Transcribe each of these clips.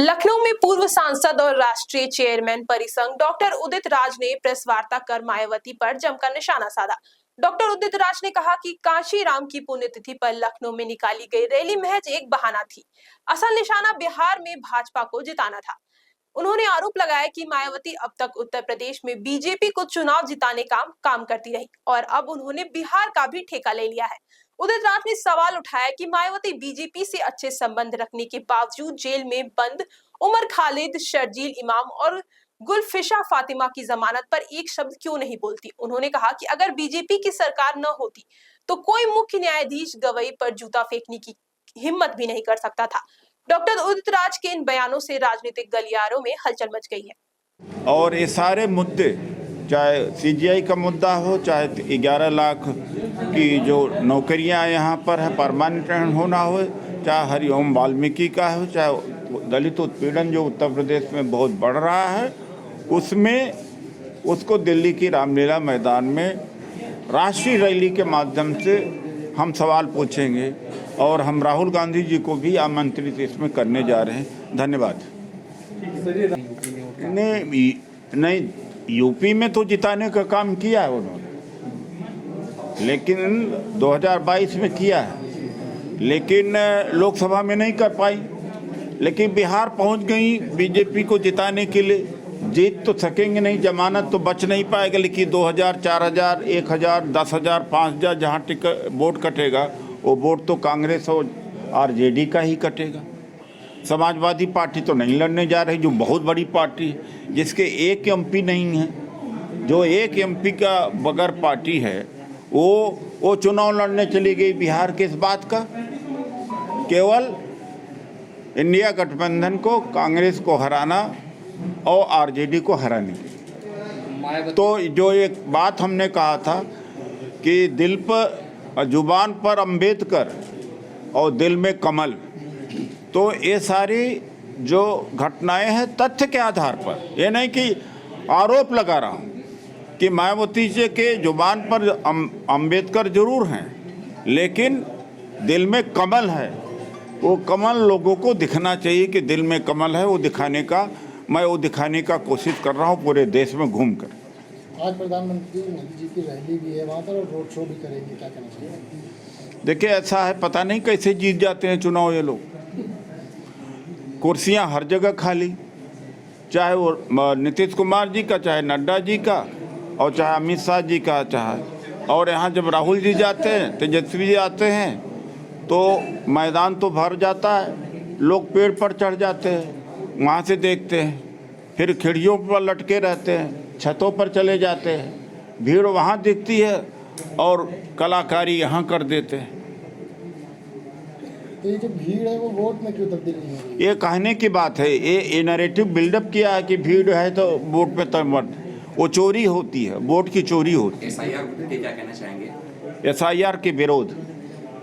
लखनऊ में पूर्व सांसद और राष्ट्रीय चेयरमैन परिसंघ डॉक्टर उदित राज ने प्रेस वार्ता कर मायावती पर जमकर निशाना साधा। डॉक्टर उदित राज ने कहा कि कांशी राम की पुण्यतिथि पर लखनऊ में निकाली गई रैली महज एक बहाना थी। असल निशाना बिहार में भाजपा को जिताना था। उन्होंने आरोप लगाया कि मायावती अब तक उत्तर प्रदेश में बीजेपी को चुनाव जिताने का काम करती रही और अब उन्होंने बिहार का भी ठेका ले लिया है। उदित राज ने सवाल उठाया कि मायावती बीजेपी से अच्छे संबंध रखने के बावजूद जेल में बंद उमर खालिद, शर्जील इमाम और गुलफिशा फातिमा की जमानत पर एक शब्द क्यों नहीं बोलती। उन्होंने कहा कि अगर बीजेपी की सरकार न होती तो कोई मुख्य न्यायाधीश गवई पर जूता फेंकने की हिम्मत भी नहीं कर सकता था। डॉक्टर उदित राज के इन बयानों से राजनीतिक गलियारों में हलचल मच गई है। और ये सारे मुद्दे, चाहे सीजीआई का मुद्दा हो, चाहे 11 लाख की जो नौकरियां यहाँ पर है परमानेंट होना हो, चाहे हरिओम वाल्मीकि का हो, चाहे दलित उत्पीड़न जो उत्तर प्रदेश में बहुत बढ़ रहा है, उसमें उसको दिल्ली की रामलीला मैदान में राष्ट्रीय रैली के माध्यम से हम सवाल पूछेंगे और हम राहुल गांधी जी को भी आमंत्रित इसमें करने जा रहे हैं। धन्यवाद। नहीं, यूपी में तो जिताने का काम किया है उन्होंने, लेकिन 2022 में किया है, लेकिन लोकसभा में नहीं कर पाई। लेकिन बिहार पहुंच गई बीजेपी को जिताने के लिए। जीत तो सकेंगे नहीं, जमानत तो बच नहीं पाएगा, लेकिन 2000, 4000, 1000, 10,000, 5,000 जहाँ टिकट वोट कटेगा वो वोट तो कांग्रेस और आरजेडी का ही कटेगा। समाजवादी पार्टी तो नहीं लड़ने जा रही, जो बहुत बड़ी पार्टी है, जिसके एक एमपी नहीं है, जो एक एमपी का बगैर पार्टी है, वो चुनाव लड़ने चली गई बिहार के। इस बात का केवल इंडिया गठबंधन को, कांग्रेस को हराना और आरजेडी को हराने की। तो जो एक बात हमने कहा था कि दिल पर, जुबान पर अंबेडकर और दिल में कमल, तो ये सारी जो घटनाएं हैं तथ्य के आधार पर, ये नहीं कि आरोप लगा रहा हूँ कि मायावती जी के जुबान पर अंबेडकर जरूर हैं, लेकिन दिल में कमल है। वो कमल लोगों को दिखना चाहिए कि दिल में कमल है, वो दिखाने का कोशिश कर रहा हूँ पूरे देश में घूमकर। आज प्रधानमंत्री मोदी जी की रैली भी है वहाँ पर और रोड शो भी करेंगे, क्या कहना चाहिए? देखिए, ऐसा है, पता नहीं कैसे जीत जाते हैं चुनाव ये लोग। कुर्सियां हर जगह खाली, चाहे वो नीतीश कुमार जी का, चाहे नड्डा जी का, और चाहे अमित शाह जी का, चाहे, और यहाँ जब राहुल जी जाते हैं, तेजस्वी जी आते हैं, तो मैदान तो भर जाता है, लोग पेड़ पर चढ़ जाते हैं, वहाँ से देखते हैं, फिर खिड़कियों पर लटके रहते हैं, छतों पर चले जाते हैं, भीड़ वहाँ दिखती है और कलाकारी यहाँ कर देते हैं। तो ये जो भीड़ है वो वोट में क्यों तब्दील नहीं हो रही? ये कहने की बात है, ये नैरेटिव बिल्डअप किया है कि भीड़ है तो वोट पे तमत, वो चोरी होती है, वोट की चोरी होती है। SIR पे क्या कहना चाहेंगे? SIR के विरोध।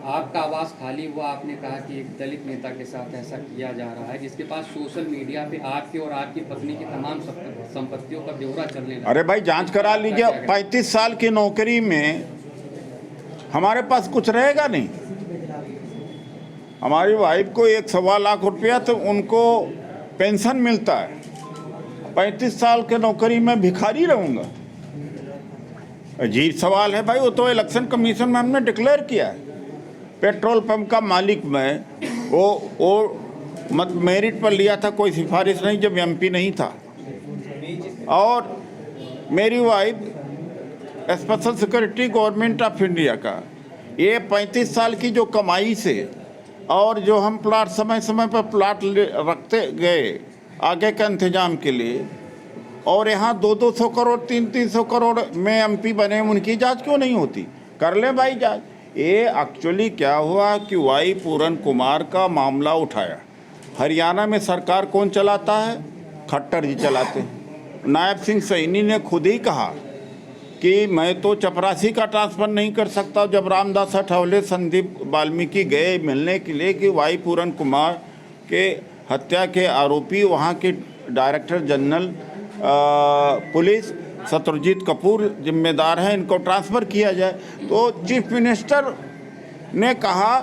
आपका आवास खाली हुआ, आपने कहा कि एक दलित नेता के साथ ऐसा किया जा रहा है जिसके पास सोशल मीडिया पे आपके और आपकी पत्नी की तमाम संपत्तियों का ब्यौरा चलने लगा। अरे भाई, जांच करा लीजिए। 35 साल की नौकरी में हमारे पास कुछ रहेगा नहीं। हमारी वाइफ को 1.25 लाख रुपया तो उनको पेंशन मिलता है। 35 साल के नौकरी में भिखारी रहूंगा? अजीब सवाल है भाई। वो तो इलेक्शन कमीशन में हमने डिक्लेयर किया है। पेट्रोल पंप का मालिक मैं, वो मत मेरिट पर लिया था, कोई सिफारिश नहीं, जब एमपी नहीं था। और मेरी wife special security government of India का। ये 35 साल की जो कमाई से, और जो हम प्लाट समय समय पर प्लाट रखते गए आगे के इंतजाम के लिए, और यहाँ 200 करोड़ 300 करोड़ में एमपी बने, उनकी जांच क्यों नहीं होती? कर ले भाई जांच। ये एक्चुअली क्या हुआ कि वाई पूरन कुमार का मामला उठाया। हरियाणा में सरकार कौन चलाता है? खट्टर जी चलाते हैं। नायब सिंह सैनी ने खुद ही कहा कि मैं तो चपरासी का ट्रांसफ़र नहीं कर सकता। जब रामदास अठावले, संदीप वाल्मीकि गए मिलने के लिए कि वाई पूरन कुमार के हत्या के आरोपी वहाँ के director general police Shatrujeet Kapoor जिम्मेदार हैं, इनको ट्रांसफ़र किया जाए, तो चीफ मिनिस्टर ने कहा